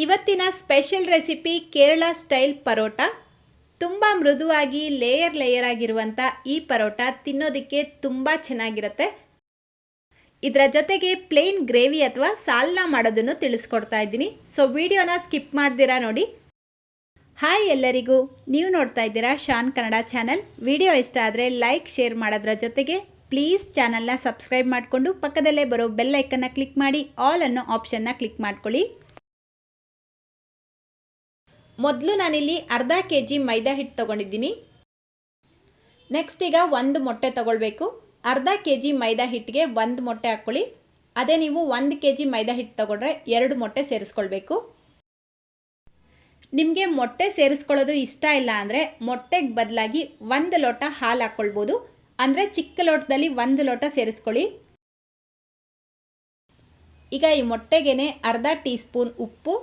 ಇವತ್ತಿನ special recipe Kerala style parotta. ತುಂಬ ಮೃದುವಾಗಿ ಲೇಯರ್ ಆಗಿರುವಂಥ ಈ ಪರೋಟ ತಿನ್ನೋದಕ್ಕೆ ತುಂಬ ಚೆನ್ನಾಗಿರುತ್ತೆ. ಇದರ ಜೊತೆಗೆ ಪ್ಲೇನ್ ಗ್ರೇವಿ ಅಥವಾ ಸಾಲ್ನಾ ಮಾಡೋದನ್ನು ತಿಳಿಸ್ಕೊಡ್ತಾ ಇದ್ದೀನಿ. ಸೊ ವಿಡಿಯೋನ ಸ್ಕಿಪ್ ಮಾಡ್ದಿರಾ ನೋಡಿ. ಹಾಯ್ ಎಲ್ಲರಿಗೂ, ನೀವು ನೋಡ್ತಾ ಇದ್ದೀರಾ ಶಾನ್ ಕನ್ನಡ ಚಾನಲ್. ವಿಡಿಯೋ ಇಷ್ಟ ಆದರೆ ಲೈಕ್ ಶೇರ್ ಮಾಡೋದ್ರ ಜೊತೆಗೆ ಪ್ಲೀಸ್ ಚಾನಲ್ನ ಸಬ್ಸ್ಕ್ರೈಬ್ ಮಾಡಿಕೊಂಡು ಪಕ್ಕದಲ್ಲೇ ಬರೋ ಬೆಲ್ ಐಕನ್ನ ಕ್ಲಿಕ್ ಮಾಡಿ ಆಲ್ ಅನ್ನೋ ಆಪ್ಷನ್ನ ಕ್ಲಿಕ್ ಮಾಡ್ಕೊಳ್ಳಿ. ಮೊದಲು ನಾನಿಲ್ಲಿ ಅರ್ಧ ಕೆಜಿ ಮೈದಾ ಹಿಟ್ಟು ತೊಗೊಂಡಿದ್ದೀನಿ. ನೆಕ್ಸ್ಟ್ ಈಗ ಒಂದು ಮೊಟ್ಟೆ ತೊಗೊಳ್ಬೇಕು. ಅರ್ಧ ಕೆಜಿ ಮೈದಾ ಹಿಟ್ಟಿಗೆ ಒಂದು ಮೊಟ್ಟೆ ಹಾಕ್ಕೊಳ್ಳಿ. ಅದೇ ನೀವು 1 ಕೆಜಿ ಮೈದಾ ಹಿಟ್ಟು ತೊಗೊಂಡ್ರೆ 2 ಮೊಟ್ಟೆ ಸೇರಿಸ್ಕೊಳ್ಬೇಕು. ನಿಮಗೆ ಮೊಟ್ಟೆ ಸೇರಿಸ್ಕೊಳ್ಳೋದು ಇಷ್ಟ ಇಲ್ಲ ಅಂದರೆ ಮೊಟ್ಟೆಗೆ ಬದಲಾಗಿ 1 ಲೋಟ ಹಾಲು ಹಾಕ್ಕೊಳ್ಬೋದು. ಅಂದರೆ ಚಿಕ್ಕ ಲೋಟದಲ್ಲಿ 1 ಲೋಟ ಸೇರಿಸ್ಕೊಳ್ಳಿ. ಈಗ ಈ ಮೊಟ್ಟೆಗೆ ಅರ್ಧ ಟೀ ಸ್ಪೂನ್ ಉಪ್ಪು,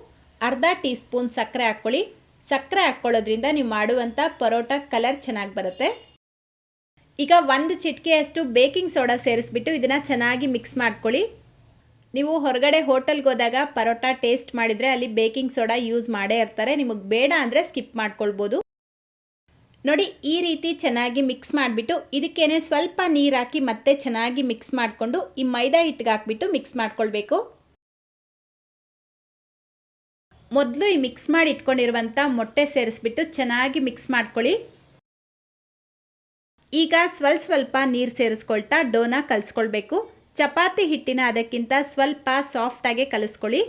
ಅರ್ಧ ಟೀ ಸ್ಪೂನ್ ಸಕ್ಕರೆ ಹಾಕ್ಕೊಳ್ಳಿ. ಸಕ್ಕರೆ ಹಾಕ್ಕೊಳ್ಳೋದ್ರಿಂದ ನೀವು ಮಾಡುವಂಥ ಪರೋಟ ಕಲರ್ ಚೆನ್ನಾಗಿ ಬರುತ್ತೆ. ಈಗ 1 ಚಿಟಿಕೆಯಷ್ಟು ಬೇಕಿಂಗ್ ಸೋಡಾ ಸೇರಿಸ್ಬಿಟ್ಟು ಇದನ್ನು ಚೆನ್ನಾಗಿ ಮಿಕ್ಸ್ ಮಾಡ್ಕೊಳ್ಳಿ. ನೀವು ಹೊರಗಡೆ ಹೋಟೆಲ್ಗೆ ಹೋದಾಗ ಪರೋಟ ಟೇಸ್ಟ್ ಮಾಡಿದರೆ ಅಲ್ಲಿ ಬೇಕಿಂಗ್ ಸೋಡಾ ಯೂಸ್ ಮಾಡೇ ಇರ್ತಾರೆ. ನಿಮಗೆ ಬೇಡ ಅಂದರೆ ಸ್ಕಿಪ್ ಮಾಡ್ಕೊಳ್ಬೋದು. ನೋಡಿ, ಈ ರೀತಿ ಚೆನ್ನಾಗಿ ಮಿಕ್ಸ್ ಮಾಡಿಬಿಟ್ಟು ಇದಕ್ಕೇನೆ ಸ್ವಲ್ಪ ನೀರು ಹಾಕಿ ಮತ್ತೆ ಚೆನ್ನಾಗಿ ಮಿಕ್ಸ್ ಮಾಡಿಕೊಂಡು ಈ ಮೈದಾ ಹಿಟ್ಟಿಗೆ ಹಾಕ್ಬಿಟ್ಟು ಮಿಕ್ಸ್ ಮಾಡ್ಕೊಳ್ಬೇಕು. ಮೊದಲು ಈ ಮಿಕ್ಸ್ ಮಾಡಿ ಇಟ್ಕೊಂಡಿರುವಂಥ ಮೊಟ್ಟೆ ಸೇರಿಸ್ಬಿಟ್ಟು ಚೆನ್ನಾಗಿ ಮಿಕ್ಸ್ ಮಾಡ್ಕೊಳ್ಳಿ. ಈಗ ಸ್ವಲ್ಪ ನೀರು ಸೇರಿಸ್ಕೊಳ್ತಾ ಡೋನ ಕಲಿಸ್ಕೊಳ್ಬೇಕು. ಚಪಾತಿ ಹಿಟ್ಟಿನ ಅದಕ್ಕಿಂತ ಸ್ವಲ್ಪ ಸಾಫ್ಟಾಗೆ ಕಲಿಸ್ಕೊಳ್ಳಿ.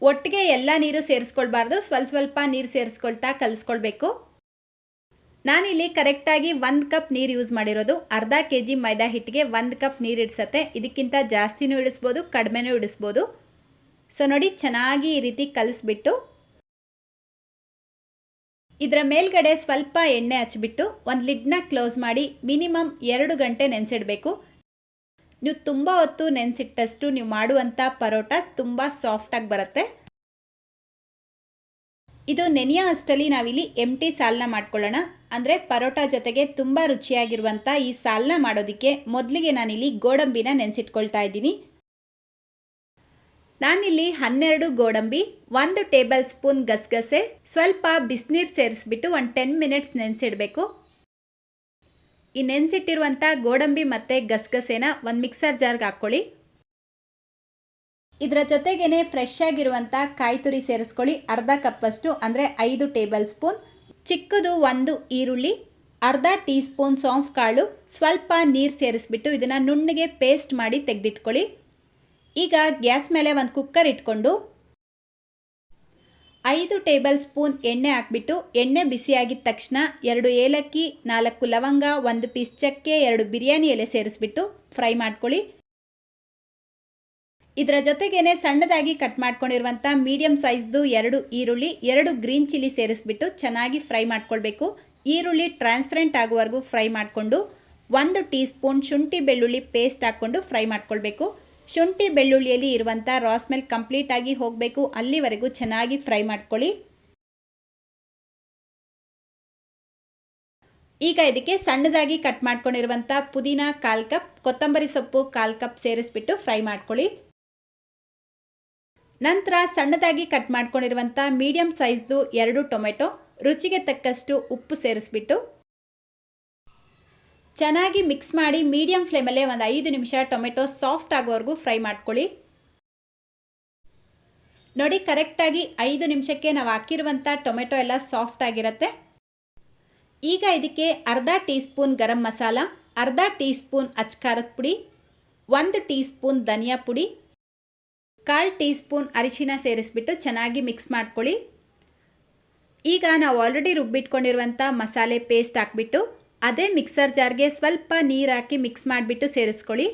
ಒಟ್ಟಿಗೆ ಎಲ್ಲ ನೀರು ಸೇರಿಸ್ಕೊಳ್ಬಾರ್ದು, ಸ್ವಲ್ಪ ನೀರು ಸೇರಿಸ್ಕೊಳ್ತಾ ಕಲಿಸ್ಕೊಳ್ಬೇಕು. ನಾನಿಲ್ಲಿ ಕರೆಕ್ಟಾಗಿ 1 ಕಪ್ ನೀರು ಯೂಸ್ ಮಾಡಿರೋದು. ಅರ್ಧ ಕೆಜಿ ಮೈದಾ ಹಿಟ್ಟಿಗೆ 1 ಕಪ್ ನೀರು ಇಡಿಸತ್ತೆ. ಇದಕ್ಕಿಂತ ಜಾಸ್ತಿನೂ ಇಡಿಸ್ಬೋದು, ಕಡಿಮೆನೂ ಇಡಿಸ್ಬೋದು. ಸೊ ನೋಡಿ, ಚೆನ್ನಾಗಿ ಈ ರೀತಿ ಕಲಿಸ್ಬಿಟ್ಟು ಇದರ ಮೇಲ್ಗಡೆ ಸ್ವಲ್ಪ ಎಣ್ಣೆ ಹಚ್ಚಿಬಿಟ್ಟು ಒಂದು ಲಿಡ್ನ ಕ್ಲೋಸ್ ಮಾಡಿ ಮಿನಿಮಮ್ 2 ಗಂಟೆ ನೆನೆಸಿಡಬೇಕು. ನೀವು ತುಂಬ ಹೊತ್ತು ನೆನೆಸಿಟ್ಟಷ್ಟು ನೀವು ಮಾಡುವಂಥ ಪರೋಟ ತುಂಬ ಸಾಫ್ಟಾಗಿ ಬರುತ್ತೆ. ಇದು ನೆನೆಯೋ ಅಷ್ಟರಲ್ಲಿ ನಾವಿಲ್ಲಿ ಎಂಟಿ ಸಾಲ್ನ ಮಾಡ್ಕೊಳ್ಳೋಣ. ಅಂದರೆ ಪರೋಟ ಜೊತೆಗೆ ತುಂಬ ರುಚಿಯಾಗಿರುವಂಥ ಈ ಸಾಲ್ನ ಮಾಡೋದಕ್ಕೆ ಮೊದಲಿಗೆ ನಾನಿಲ್ಲಿ ಗೋಡಂಬಿನ ನೆನೆಸಿಟ್ಕೊಳ್ತಾ ಇದ್ದೀನಿ. ನಾನಿಲ್ಲಿ 12 ಗೋಡಂಬಿ, 1 ಟೇಬಲ್ ಸ್ಪೂನ್ ಗಸಗಸೆ, ಸ್ವಲ್ಪ ಬಿಸಿನೀರು ಸೇರಿಸ್ಬಿಟ್ಟು ಒಂದು 10 ಮಿನಿಟ್ಸ್ ನೆನೆಸಿಡಬೇಕು. ಈ ನೆನೆಸಿಟ್ಟಿರುವಂಥ ಗೋಡಂಬಿ ಮತ್ತು ಗಸಗಸೆನ ಒಂದು ಮಿಕ್ಸರ್ ಜಾರ್ಗೆ ಹಾಕ್ಕೊಳ್ಳಿ. ಇದರ ಜೊತೆಗೇ ಫ್ರೆಶ್ ಆಗಿರುವಂಥ ಕಾಯಿ ತುರಿ ಸೇರಿಸ್ಕೊಳ್ಳಿ. ಅರ್ಧ ಕಪ್ಪಷ್ಟು ಅಂದರೆ 5 ಟೇಬಲ್ ಸ್ಪೂನ್. ಚಿಕ್ಕದು 1 ಈರುಳ್ಳಿ, ಅರ್ಧ ಟೀ ಸ್ಪೂನ್ ಸೌಂಫ್ ಕಾಳು, ಸ್ವಲ್ಪ ನೀರು ಸೇರಿಸ್ಬಿಟ್ಟು ಇದನ್ನು ನುಣ್ಣಗೆ ಪೇಸ್ಟ್ ಮಾಡಿ ತೆಗೆದಿಟ್ಕೊಳ್ಳಿ. ಈಗ ಗ್ಯಾಸ್ ಮೇಲೆ ಒಂದು ಕುಕ್ಕರ್ ಇಟ್ಕೊಂಡು 5 ಟೇಬಲ್ ಸ್ಪೂನ್ ಎಣ್ಣೆ ಹಾಕ್ಬಿಟ್ಟು ಎಣ್ಣೆ ಬಿಸಿಯಾಗಿದ್ದ ತಕ್ಷಣ 2 ಏಲಕ್ಕಿ, 4 ಲವಂಗ, 1 ಪೀಸ್ ಚಕ್ಕೆ, 2 ಬಿರಿಯಾನಿ ಎಲೆ ಸೇರಿಸ್ಬಿಟ್ಟು ಫ್ರೈ ಮಾಡ್ಕೊಳ್ಳಿ. ಇದರ ಜೊತೆಗೇ ಸಣ್ಣದಾಗಿ ಕಟ್ ಮಾಡ್ಕೊಂಡಿರುವಂಥ ಮೀಡಿಯಮ್ ಸೈಜ್ದು 2 ಈರುಳ್ಳಿ, 2 ಗ್ರೀನ್ ಚಿಲ್ಲಿ ಸೇರಿಸ್ಬಿಟ್ಟು ಚೆನ್ನಾಗಿ ಫ್ರೈ ಮಾಡ್ಕೊಳ್ಬೇಕು. ಈರುಳ್ಳಿ ಟ್ರಾನ್ಸ್ಪರೆಂಟ್ ಆಗುವವರೆಗೂ ಫ್ರೈ ಮಾಡಿಕೊಂಡು 1 ಟೀ ಸ್ಪೂನ್ ಶುಂಠಿ ಬೆಳ್ಳುಳ್ಳಿ ಪೇಸ್ಟ್ ಹಾಕ್ಕೊಂಡು ಫ್ರೈ ಮಾಡ್ಕೊಳ್ಬೇಕು. ಶುಂಠಿ ಬೆಳ್ಳುಳ್ಳಿಯಲ್ಲಿ ಇರುವಂಥ ರಾ ಸ್ಮೆಲ್ ಕಂಪ್ಲೀಟಾಗಿ ಹೋಗಬೇಕು, ಅಲ್ಲಿವರೆಗೂ ಚೆನ್ನಾಗಿ ಫ್ರೈ ಮಾಡ್ಕೊಳ್ಳಿ. ಈಗ ಇದಕ್ಕೆ ಸಣ್ಣದಾಗಿ ಕಟ್ ಮಾಡ್ಕೊಂಡಿರುವಂಥ ಪುದೀನ 1/4 ಕಪ್, ಕೊತ್ತಂಬರಿ ಸೊಪ್ಪು 1/4 ಕಪ್ ಸೇರಿಸ್ಬಿಟ್ಟು ಫ್ರೈ ಮಾಡ್ಕೊಳ್ಳಿ. ನಂತರ ಸಣ್ಣದಾಗಿ ಕಟ್ ಮಾಡ್ಕೊಂಡಿರುವಂಥ ಮೀಡಿಯಮ್ ಸೈಜ್ದು 2 ಟೊಮೆಟೊ, ರುಚಿಗೆ ತಕ್ಕಷ್ಟು ಉಪ್ಪು ಸೇರಿಸ್ಬಿಟ್ಟು ಚೆನ್ನಾಗಿ ಮಿಕ್ಸ್ ಮಾಡಿ ಮೀಡಿಯಂ ಫ್ಲೇಮಲ್ಲೇ ಒಂದು 5 ನಿಮಿಷ ಟೊಮೆಟೊ ಸಾಫ್ಟ್ ಆಗೋವರೆಗೂ ಫ್ರೈ ಮಾಡ್ಕೊಳ್ಳಿ. ನೋಡಿ, ಕರೆಕ್ಟಾಗಿ 5 ನಿಮಿಷಕ್ಕೆ ನಾವು ಹಾಕಿರುವಂಥ ಟೊಮೆಟೊ ಎಲ್ಲ ಸಾಫ್ಟ್ ಆಗಿರುತ್ತೆ. ಈಗ ಇದಕ್ಕೆ ಅರ್ಧ ಟೀ ಸ್ಪೂನ್ ಗರಂ ಮಸಾಲ, ಅರ್ಧ ಟೀ ಸ್ಪೂನ್ ಅಚ್ಕಾರದ ಪುಡಿ, 1 ಟೀ ಸ್ಪೂನ್ ಧನಿಯಾ ಪುಡಿ, 1/4 ಟೀ ಸ್ಪೂನ್ ಅರಿಶಿನ ಸೇರಿಸ್ಬಿಟ್ಟು ಚೆನ್ನಾಗಿ ಮಿಕ್ಸ್ ಮಾಡ್ಕೊಳ್ಳಿ. ಈಗ ನಾವು ಆಲ್ರೆಡಿ ರುಬ್ಬಿಟ್ಕೊಂಡಿರುವಂಥ ಮಸಾಲೆ ಪೇಸ್ಟ್ ಹಾಕ್ಬಿಟ್ಟು ಅದೇ ಮಿಕ್ಸರ್ ಜಾರ್ಗೆ ಸ್ವಲ್ಪ ನೀರು ಹಾಕಿ ಮಿಕ್ಸ್ ಮಾಡಿಬಿಟ್ಟು ಸೇರಿಸ್ಕೊಳ್ಳಿ.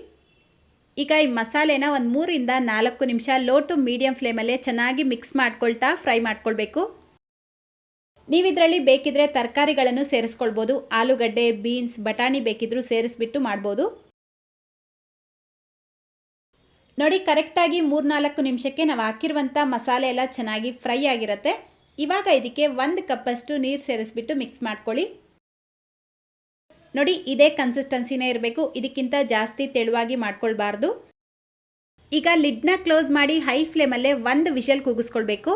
ಈಗ ಈ ಮಸಾಲೆನ ಒಂದು 3 ರಿಂದ 4 ನಿಮಿಷ ಲೋ ಟು ಮೀಡಿಯಂ ಫ್ಲೇಮಲ್ಲೇ ಚೆನ್ನಾಗಿ ಮಿಕ್ಸ್ ಮಾಡ್ಕೊಳ್ತಾ ಫ್ರೈ ಮಾಡ್ಕೊಳ್ಬೇಕು. ನೀವು ಇದರಲ್ಲಿ ಬೇಕಿದ್ರೆ ತರಕಾರಿಗಳನ್ನು ಸೇರಿಸ್ಕೊಳ್ಬೋದು. ಆಲೂಗಡ್ಡೆ, ಬೀನ್ಸ್, ಬಟಾಣಿ ಬೇಕಿದ್ರೂ ಸೇರಿಸ್ಬಿಟ್ಟು ಮಾಡ್ಬೋದು. ನೋಡಿ, ಕರೆಕ್ಟಾಗಿ 3-4 ನಿಮಿಷಕ್ಕೆ ನಾವು ಹಾಕಿರುವಂಥ ಮಸಾಲೆ ಎಲ್ಲ ಚೆನ್ನಾಗಿ ಫ್ರೈ ಆಗಿರುತ್ತೆ. ಇವಾಗ ಇದಕ್ಕೆ 1 ಕಪ್ಪಷ್ಟು ನೀರು ಸೇರಿಸ್ಬಿಟ್ಟು ಮಿಕ್ಸ್ ಮಾಡ್ಕೊಳ್ಳಿ. ನೋಡಿ, ಇದೇ ಕನ್ಸಿಸ್ಟೆನ್ಸಿನೇ ಇರಬೇಕು, ಇದಕ್ಕಿಂತ ಜಾಸ್ತಿ ತೆಳುವಾಗಿ ಮಾಡ್ಕೊಳ್ಬಾರ್ದು. ಈಗ ಲಿಡ್ನ ಕ್ಲೋಸ್ ಮಾಡಿ ಹೈ ಫ್ಲೇಮಲ್ಲೇ 1 ವಿಷಲ್ ಕೂಗಿಸ್ಕೊಳ್ಬೇಕು.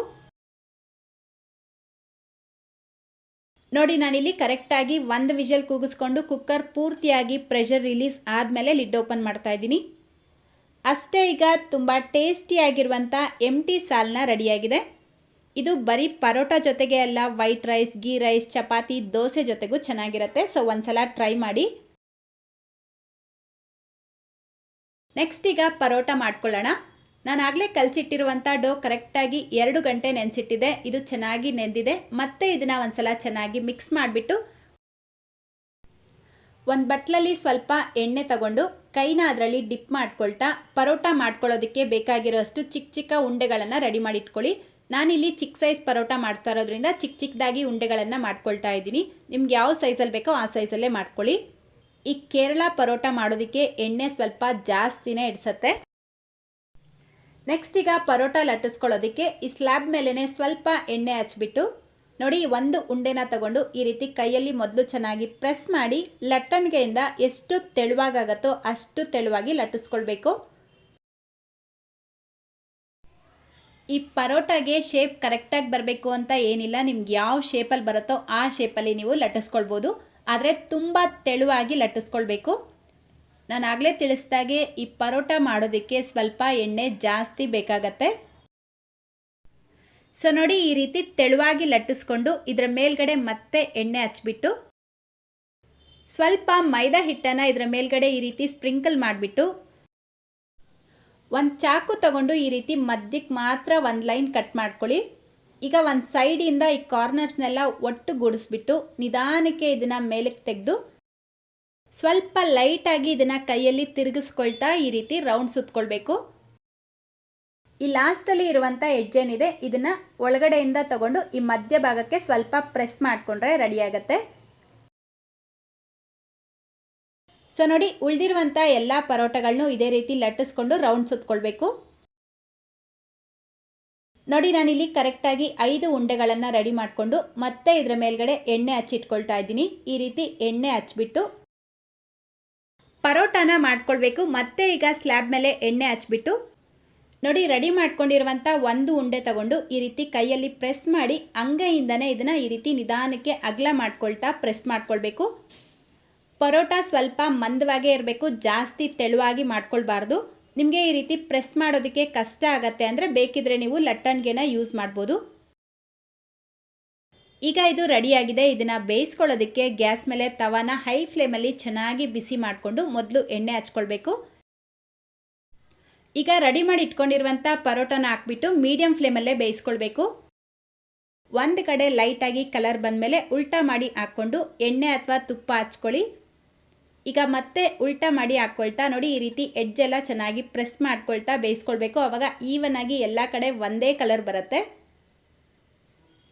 ನೋಡಿ ನಾನಿಲ್ಲಿ ಕರೆಕ್ಟಾಗಿ 1 ವಿಷಲ್ ಕೂಗಿಸ್ಕೊಂಡು ಕುಕ್ಕರ್ ಪೂರ್ತಿಯಾಗಿ ಪ್ರೆಷರ್ ರಿಲೀಸ್ ಆದಮೇಲೆ ಲಿಡ್ ಓಪನ್ ಮಾಡ್ತಾ ಇದ್ದೀನಿ. ಅಷ್ಟೇ, ಈಗ ತುಂಬ ಟೇಸ್ಟಿಯಾಗಿರುವಂಥ ಎಂಟಿ ಸಾಲ್ನ ರೆಡಿಯಾಗಿದೆ. ಇದು ಬರೀ ಪರೋಟ ಜೊತೆಗೆ ಅಲ್ಲ, white rice, ghee rice, chapati, dosa ಜೊತೆಗೂ ಚೆನ್ನಾಗಿರುತ್ತೆ. ಸೊ ಒಂದ್ಸಲ ಟ್ರೈ ಮಾಡಿ. ನೆಕ್ಸ್ಟ್ ಈಗ ಪರೋಟ ಮಾಡ್ಕೊಳ್ಳೋಣ. ನಾನು ಆಗಲೇ ಕಲಸಿಟ್ಟಿರುವಂಥ ಡೋ ಕರೆಕ್ಟಾಗಿ 2 ಗಂಟೆ ನೆನೆಸಿಟ್ಟಿದೆ. ಇದು ಚೆನ್ನಾಗಿ ನೆಂದಿದೆ. ಮತ್ತೆ ಇದನ್ನು ಒಂದ್ಸಲ ಚೆನ್ನಾಗಿ ಮಿಕ್ಸ್ ಮಾಡಿಬಿಟ್ಟು ಒಂದು ಬಟ್ಲಲ್ಲಿ ಸ್ವಲ್ಪ ಎಣ್ಣೆ ತಗೊಂಡು ಕೈನ ಅದರಲ್ಲಿ ಡಿಪ್ ಮಾಡ್ಕೊಳ್ತಾ ಪರೋಟ ಮಾಡ್ಕೊಳ್ಳೋದಕ್ಕೆ ಬೇಕಾಗಿರೋಷ್ಟು ಚಿಕ್ಕ ಚಿಕ್ಕ ಉಂಡೆಗಳನ್ನು ರೆಡಿ ಮಾಡಿಟ್ಕೊಳ್ಳಿ. ನಾನಿಲ್ಲಿ ಚಿಕ್ಕ ಸೈಜ್ ಪರೋಟ ಮಾಡ್ತಾ ಇರೋದ್ರಿಂದ ಚಿಕ್ಕ ಚಿಕ್ಕದಾಗಿ ಉಂಡೆಗಳನ್ನು ಮಾಡ್ಕೊಳ್ತಾ ಇದ್ದೀನಿ. ನಿಮ್ಗೆ ಯಾವ ಸೈಜಲ್ಲಿ ಬೇಕೋ ಆ ಸೈಜಲ್ಲೇ ಮಾಡ್ಕೊಳ್ಳಿ. ಈ ಕೇರಳ ಪರೋಟ ಮಾಡೋದಕ್ಕೆ ಎಣ್ಣೆ ಸ್ವಲ್ಪ ಜಾಸ್ತಿನೇ ಇಡಿಸುತ್ತೆ. ನೆಕ್ಸ್ಟ್ ಈಗ ಪರೋಟ ಲಟ್ಟಿಸ್ಕೊಳ್ಳೋದಕ್ಕೆ ಈ ಸ್ಲ್ಯಾಬ್ ಮೇಲೇ ಸ್ವಲ್ಪ ಎಣ್ಣೆ ಹಚ್ಬಿಟ್ಟು ನೋಡಿ, 1 ಉಂಡೆನ ತಗೊಂಡು ಈ ರೀತಿ ಕೈಯಲ್ಲಿ ಮೊದಲು ಚೆನ್ನಾಗಿ ಪ್ರೆಸ್ ಮಾಡಿ ಲಟ್ಟಣಿಗೆಯಿಂದ ಎಷ್ಟು ತೆಳುವಾಗತ್ತೋ ಅಷ್ಟು ತೆಳುವಾಗಿ ಲಟ್ಟಿಸ್ಕೊಳ್ಬೇಕು. ಈ ಪರೋಟಾಗೆ ಶೇಪ್ ಕರೆಕ್ಟಾಗಿ ಬರಬೇಕು ಅಂತ ಏನಿಲ್ಲ. ನಿಮ್ಗೆ ಯಾವ ಶೇಪಲ್ಲಿ ಬರುತ್ತೋ ಆ ಶೇಪಲ್ಲಿ ನೀವು ಲಟ್ಟಿಸ್ಕೊಳ್ಬೋದು. ಆದರೆ ತುಂಬ ತೆಳುವಾಗಿ ಲಟ್ಟಿಸ್ಕೊಳ್ಬೇಕು. ನಾನು ಆಗಲೇ ತಿಳಿಸ್ದಾಗೆ ಈ ಪರೋಟ ಮಾಡೋದಕ್ಕೆ ಸ್ವಲ್ಪ ಎಣ್ಣೆ ಜಾಸ್ತಿ ಬೇಕಾಗತ್ತೆ. ಸೊ ನೋಡಿ, ಈ ರೀತಿ ತೆಳುವಾಗಿ ಲಟ್ಟಿಸ್ಕೊಂಡು ಇದರ ಮೇಲ್ಗಡೆ ಮತ್ತೆ ಎಣ್ಣೆ ಹಚ್ಬಿಟ್ಟು ಸ್ವಲ್ಪ ಮೈದಾ ಹಿಟ್ಟನ್ನು ಇದರ ಮೇಲ್ಗಡೆ ಈ ರೀತಿ ಸ್ಪ್ರಿಂಕಲ್ ಮಾಡಿಬಿಟ್ಟು ಒಂದು ಚಾಕು ತಗೊಂಡು ಈ ರೀತಿ ಮಧ್ಯಕ್ಕೆ ಮಾತ್ರ ಒಂದು ಲೈನ್ ಕಟ್ ಮಾಡ್ಕೊಳ್ಳಿ. ಈಗ ಒಂದು ಸೈಡಿಂದ ಈ ಕಾರ್ನರ್ಸ್ನೆಲ್ಲ ಒಟ್ಟುಗೂಡಿಸ್ಬಿಟ್ಟು ನಿಧಾನಕ್ಕೆ ಇದನ್ನು ಮೇಲಕ್ಕೆ ತೆಗೆದು ಸ್ವಲ್ಪ ಲೈಟಾಗಿ ಇದನ್ನು ಕೈಯಲ್ಲಿ ತಿರುಗಿಸ್ಕೊಳ್ತಾ ಈ ರೀತಿ ರೌಂಡ್ ಸುತ್ಕೊಳ್ಬೇಕು. ಈ ಲಾಸ್ಟಲ್ಲಿ ಇರುವಂಥ ಎಡ್ಜ್ ಏನಿದೆ ಇದನ್ನು ಒಳಗಡೆಯಿಂದ ತಗೊಂಡು ಈ ಮಧ್ಯ ಭಾಗಕ್ಕೆ ಸ್ವಲ್ಪ ಪ್ರೆಸ್ ಮಾಡಿಕೊಂಡ್ರೆ ರೆಡಿ ಆಗುತ್ತೆ. ಸೊ ನೋಡಿ, ಉಳಿದಿರುವಂಥ ಎಲ್ಲ ಪರೋಟಗಳನ್ನು ಇದೇ ರೀತಿ ಲಟ್ಟಿಸ್ಕೊಂಡು ರೌಂಡ್ ಸುತ್ಕೊಳ್ಬೇಕು. ನೋಡಿ, ನಾನಿಲ್ಲಿ ಕರೆಕ್ಟಾಗಿ 5 ಉಂಡೆಗಳನ್ನು ರೆಡಿ ಮಾಡಿಕೊಂಡು ಮತ್ತೆ ಇದರ ಮೇಲ್ಗಡೆ ಎಣ್ಣೆ ಹಚ್ಚಿಟ್ಕೊಳ್ತಾ ಇದ್ದೀನಿ. ಈ ರೀತಿ ಎಣ್ಣೆ ಹಚ್ಬಿಟ್ಟು ಪರೋಟಾನ ಮಾಡ್ಕೊಳ್ಬೇಕು. ಮತ್ತೆ ಈಗ ಸ್ಲ್ಯಾಬ್ ಮೇಲೆ ಎಣ್ಣೆ ಹಚ್ಬಿಟ್ಟು ನೋಡಿ, ರೆಡಿ ಮಾಡ್ಕೊಂಡಿರುವಂಥ 1 ಉಂಡೆ ತಗೊಂಡು ಈ ರೀತಿ ಕೈಯಲ್ಲಿ ಪ್ರೆಸ್ ಮಾಡಿ ಅಂಗೈಯಿಂದನೇ ಇದನ್ನು ಈ ರೀತಿ ನಿಧಾನಕ್ಕೆ ಅಗಲ ಮಾಡ್ಕೊಳ್ತಾ ಪ್ರೆಸ್ ಮಾಡ್ಕೊಳ್ಬೇಕು. ಪರೋಟ ಸ್ವಲ್ಪ ಮಂದವಾಗೇ ಇರಬೇಕು, ಜಾಸ್ತಿ ತೆಳುವಾಗಿ ಮಾಡ್ಕೊಳ್ಬಾರ್ದು. ನಿಮಗೆ ಈ ರೀತಿ ಪ್ರೆಸ್ ಮಾಡೋದಕ್ಕೆ ಕಷ್ಟ ಆಗತ್ತೆ ಅಂದರೆ ಬೇಕಿದ್ರೆ ನೀವು ಲಟ್ಟಣಿಗೆನ ಯೂಸ್ ಮಾಡ್ಬೋದು. ಈಗ ಇದು ರೆಡಿಯಾಗಿದೆ. ಇದನ್ನು ಬೇಯಿಸ್ಕೊಳ್ಳೋದಕ್ಕೆ ಗ್ಯಾಸ್ ಮೇಲೆ ತವಾನ ಹೈ ಫ್ಲೇಮಲ್ಲಿ ಚೆನ್ನಾಗಿ ಬಿಸಿ ಮಾಡಿಕೊಂಡು ಮೊದಲು ಎಣ್ಣೆ ಹಚ್ಕೊಳ್ಬೇಕು. ಈಗ ರೆಡಿ ಮಾಡಿ ಇಟ್ಕೊಂಡಿರುವಂಥ ಪರೋಟನ ಹಾಕ್ಬಿಟ್ಟು ಮೀಡಿಯಂ ಫ್ಲೇಮಲ್ಲೇ ಬೇಯಿಸ್ಕೊಳ್ಬೇಕು. ಒಂದು ಕಡೆ ಲೈಟಾಗಿ ಕಲರ್ ಬಂದಮೇಲೆ ಉಲ್ಟಾ ಮಾಡಿ ಹಾಕ್ಕೊಂಡು ಎಣ್ಣೆ ಅಥವಾ ತುಪ್ಪ ಹಚ್ಕೊಳ್ಳಿ. ಈಗ ಮತ್ತೆ ಉಲ್ಟಾ ಮಾಡಿ ಹಾಕ್ಕೊಳ್ತಾ ನೋಡಿ, ಈ ರೀತಿ ಎಡ್ಜೆಲ್ಲ ಚೆನ್ನಾಗಿ ಪ್ರೆಸ್ ಮಾಡ್ಕೊಳ್ತಾ ಬೇಯಿಸ್ಕೊಳ್ಬೇಕು. ಆವಾಗ ಈವನ್ ಆಗಿ ಎಲ್ಲ ಕಡೆ ಒಂದೇ ಕಲರ್ ಬರುತ್ತೆ.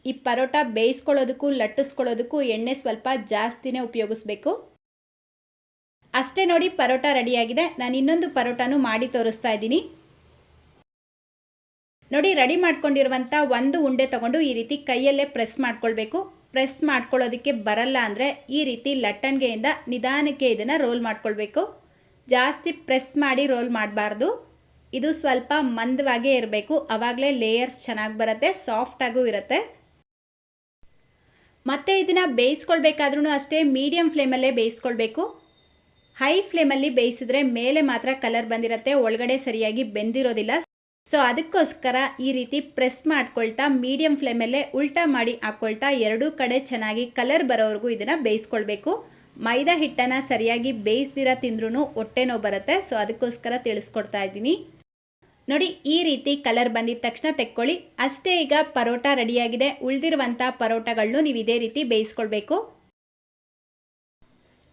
ಈ ಪರೋಟ ಬೇಯಿಸ್ಕೊಳ್ಳೋದಕ್ಕೂ ಲಟ್ಟಿಸ್ಕೊಳ್ಳೋದಕ್ಕೂ ಎಣ್ಣೆ ಸ್ವಲ್ಪ ಜಾಸ್ತಿನೇ ಉಪಯೋಗಿಸ್ಬೇಕು. ಅಷ್ಟೇ ನೋಡಿ, ಪರೋಟ ರೆಡಿಯಾಗಿದೆ. ನಾನು ಇನ್ನೊಂದು ಪರೋಟನೂ ಮಾಡಿ ತೋರಿಸ್ತಾ ಇದ್ದೀನಿ. ನೋಡಿ, ರೆಡಿ ಮಾಡ್ಕೊಂಡಿರುವಂಥ 1 ಉಂಡೆ ತಗೊಂಡು ಈ ರೀತಿ ಕೈಯಲ್ಲೇ ಪ್ರೆಸ್ ಮಾಡ್ಕೊಳ್ಬೇಕು. ಪ್ರೆಸ್ ಮಾಡ್ಕೊಳ್ಳೋದಕ್ಕೆ ಬರಲ್ಲ ಅಂದರೆ ಈ ರೀತಿ ಲಟ್ಟಣಿಗೆಯಿಂದ ನಿಧಾನಕ್ಕೆ ಇದನ್ನು ರೋಲ್ ಮಾಡ್ಕೊಳ್ಬೇಕು. ಜಾಸ್ತಿ ಪ್ರೆಸ್ ಮಾಡಿ ರೋಲ್ ಮಾಡಬಾರ್ದು. ಇದು ಸ್ವಲ್ಪ ಮಂದವಾಗೇ ಇರಬೇಕು. ಆವಾಗಲೇ ಲೇಯರ್ಸ್ ಚೆನ್ನಾಗಿ ಬರುತ್ತೆ, ಸಾಫ್ಟಾಗೂ ಇರುತ್ತೆ. ಮತ್ತು ಇದನ್ನು ಬೇಯಿಸ್ಕೊಳ್ಬೇಕಾದ್ರೂ ಅಷ್ಟೇ ಮೀಡಿಯಂ ಫ್ಲೇಮಲ್ಲೇ ಬೇಯಿಸ್ಕೊಳ್ಬೇಕು. ಹೈ ಫ್ಲೇಮಲ್ಲಿ ಬೇಯಿಸಿದ್ರೆ ಮೇಲೆ ಮಾತ್ರ ಕಲರ್ ಬಂದಿರುತ್ತೆ, ಒಳಗಡೆ ಸರಿಯಾಗಿ ಬೆಂದಿರೋದಿಲ್ಲ. ಸೊ ಅದಕ್ಕೋಸ್ಕರ ಈ ರೀತಿ ಪ್ರೆಸ್ ಮಾಡ್ಕೊಳ್ತಾ ಮೀಡಿಯಂ ಫ್ಲೇಮಲ್ಲೇ ಉಲ್ಟಾ ಮಾಡಿ ಹಾಕ್ಕೊಳ್ತಾ 2 ಕಡೆ ಚೆನ್ನಾಗಿ ಕಲರ್ ಬರೋವರೆಗೂ ಇದನ್ನು ಬೇಯಿಸ್ಕೊಳ್ಬೇಕು. ಮೈದಾ ಹಿಟ್ಟನ್ನು ಸರಿಯಾಗಿ ಬೇಯಿಸ್ದಿರ ತಿಂದ್ರೂ ಹೊಟ್ಟೆ ನೋವು ಬರುತ್ತೆ. ಸೊ ಅದಕ್ಕೋಸ್ಕರ ತಿಳಿಸ್ಕೊಡ್ತಾ ಇದ್ದೀನಿ. ನೋಡಿ, ಈ ರೀತಿ ಕಲರ್ ಬಂದಿದ ತಕ್ಷಣ ತೆಕ್ಕೊಳ್ಳಿ. ಅಷ್ಟೇ, ಈಗ ಪರೋಟ ರೆಡಿಯಾಗಿದೆ. ಉಳಿದಿರುವಂಥ ಪರೋಟಗಳನ್ನು ನೀವು ಇದೇ ರೀತಿ ಬೇಯಿಸ್ಕೊಳ್ಬೇಕು.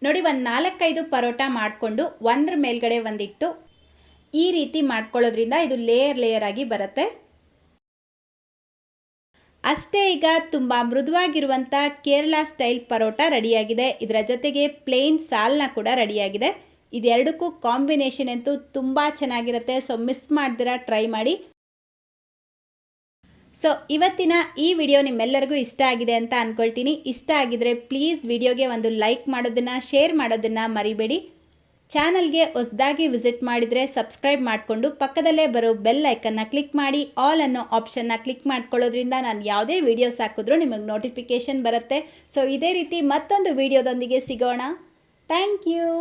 ನೋಡಿ, ಒಂದು 4-5 ಪರೋಟ ಮಾಡಿಕೊಂಡು ಒಂದ್ರ ಮೇಲ್ಗಡೆ ಒಂದಿಟ್ಟು ಈ ರೀತಿ ಮಾಡ್ಕೊಳ್ಳೋದ್ರಿಂದ ಇದು ಲೇಯರ್ ಆಗಿ ಬರುತ್ತೆ. ಅಷ್ಟೇ, ಈಗ ತುಂಬ ಮೃದುವಾಗಿರುವಂಥ ಕೇರಳ ಸ್ಟೈಲ್ ಪರೋಟ ರೆಡಿಯಾಗಿದೆ. ಇದರ ಜೊತೆಗೆ ಪ್ಲೇನ್ ಸಾಲ್ನ ಕೂಡ ರೆಡಿಯಾಗಿದೆ. ಇದೆರಡಕ್ಕೂ ಕಾಂಬಿನೇಷನ್ ಅಂತೂ ತುಂಬ ಚೆನ್ನಾಗಿರುತ್ತೆ. ಸೊ ಮಿಸ್ ಮಾಡ್ದಿರಾ ಟ್ರೈ ಮಾಡಿ. ಸೊ ಇವತ್ತಿನ ಈ ವಿಡಿಯೋ ನಿಮ್ಮೆಲ್ಲರಿಗೂ ಇಷ್ಟ ಆಗಿದೆ ಅಂತ ಅಂದ್ಕೊಳ್ತೀನಿ. ಇಷ್ಟ ಆಗಿದ್ರೆ ಪ್ಲೀಸ್ ವಿಡಿಯೋಗೆ ಒಂದು ಲೈಕ್ ಮಾಡೋದನ್ನು, ಶೇರ್ ಮಾಡೋದನ್ನು ಮರಿಬೇಡಿ. ಚಾನಲ್ಗೆ ಹೊಸದಾಗಿ ವಿಸಿಟ್ ಮಾಡಿದರೆ ಸಬ್ಸ್ಕ್ರೈಬ್ ಮಾಡಿಕೊಂಡು ಪಕ್ಕದಲ್ಲೇ ಬರೋ ಬೆಲ್ ಐಕನ್ನ ಕ್ಲಿಕ್ ಮಾಡಿ ಆಲ್ ಅನ್ನೋ ಆಪ್ಷನ್ನ ಕ್ಲಿಕ್ ಮಾಡ್ಕೊಳ್ಳೋದ್ರಿಂದ ನಾನು ಯಾವುದೇ ವೀಡಿಯೋಸ್ ಹಾಕಿದ್ರೂ ನಿಮಗೆ ನೋಟಿಫಿಕೇಷನ್ ಬರುತ್ತೆ. ಸೊ ಇದೇ ರೀತಿ ಮತ್ತೊಂದು ವೀಡಿಯೋದೊಂದಿಗೆ ಸಿಗೋಣ. Thank you.